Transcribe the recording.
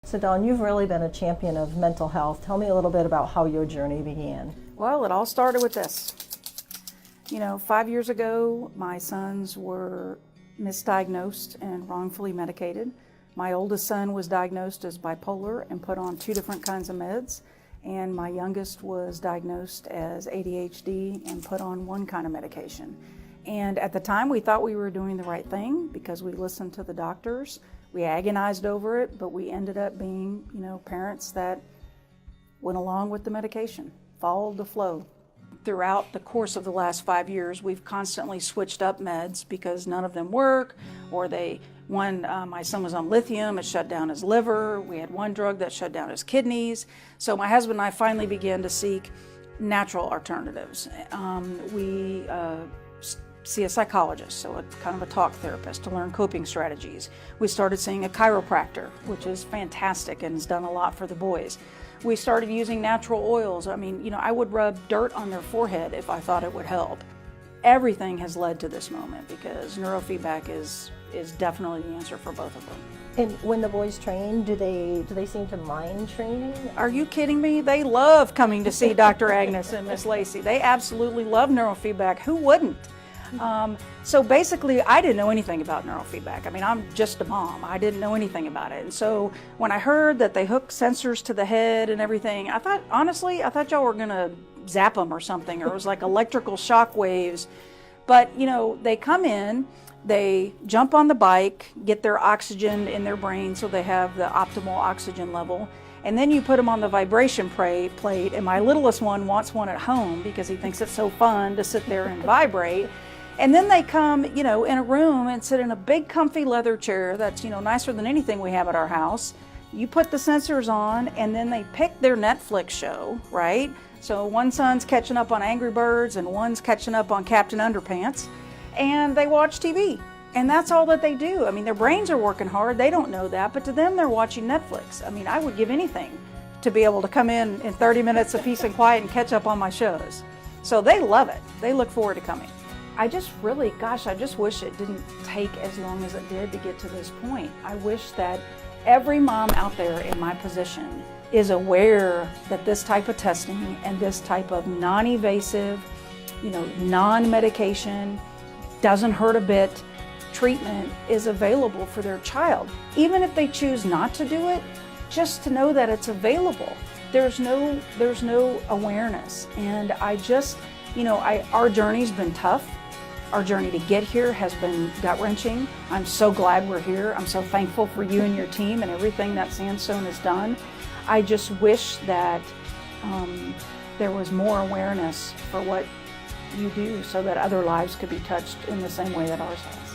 So Dawn, you've really been a champion of mental health. Tell me a little bit about how your journey began. Well, it all started with this. 5 years ago, my sons were misdiagnosed and wrongfully medicated. My oldest son was diagnosed as bipolar and put on 2 different kinds of meds, and my youngest was diagnosed as ADHD and put on 1 kind of medication. And at the time, we thought we were doing the right thing because we listened to the doctors. We agonized over it, but we ended up being, parents that went along with the medication, followed the flow. Throughout the course of the last 5 years, we've constantly switched up meds because none of them work, or my son was on lithium, it shut down his liver. We had 1 drug that shut down his kidneys. So my husband and I finally began to seek natural alternatives. We see a psychologist, so a kind of a talk therapist, to learn coping strategies. We started seeing a chiropractor, which is fantastic and has done a lot for the boys. We started using natural oils. I would rub dirt on their forehead if I thought it would help. Everything has led to this moment because neurofeedback is definitely the answer for both of them. And when the boys train, do they seem to mind training? Are you kidding me? They love coming to see Dr. Agnes and Miss Lacey. They absolutely love neurofeedback. Who wouldn't? So basically, I didn't know anything about neurofeedback. I'm just a mom. I didn't know anything about it. And so when I heard that they hook sensors to the head and everything, I thought y'all were going to zap them or something, or it was like electrical shock waves. But, they come in, they jump on the bike, get their oxygen in their brain so they have the optimal oxygen level. And then you put them on the vibration plate, and my littlest one wants one at home because he thinks it's so fun to sit there and vibrate. And then they come, in a room and sit in a big comfy leather chair that's, nicer than anything we have at our house. You put the sensors on, and then they pick their Netflix show, right? So one son's catching up on Angry Birds and one's catching up on Captain Underpants, and they watch TV. And that's all that they do. Their brains are working hard. They don't know that, but to them, they're watching Netflix. I would give anything to be able to come in 30 minutes of peace and quiet and catch up on my shows. So they love it. They look forward to coming. I just wish it didn't take as long as it did to get to this point. I wish that every mom out there in my position is aware that this type of testing and this type of non-invasive, non-medication, doesn't hurt a bit treatment is available for their child. Even if they choose not to do it, just to know that it's available. There's no awareness. And our journey's been tough. Our journey to get here has been gut-wrenching. I'm so glad we're here. I'm so thankful for you and your team and everything that Sandstone has done. I just wish that there was more awareness for what you do so that other lives could be touched in the same way that ours have.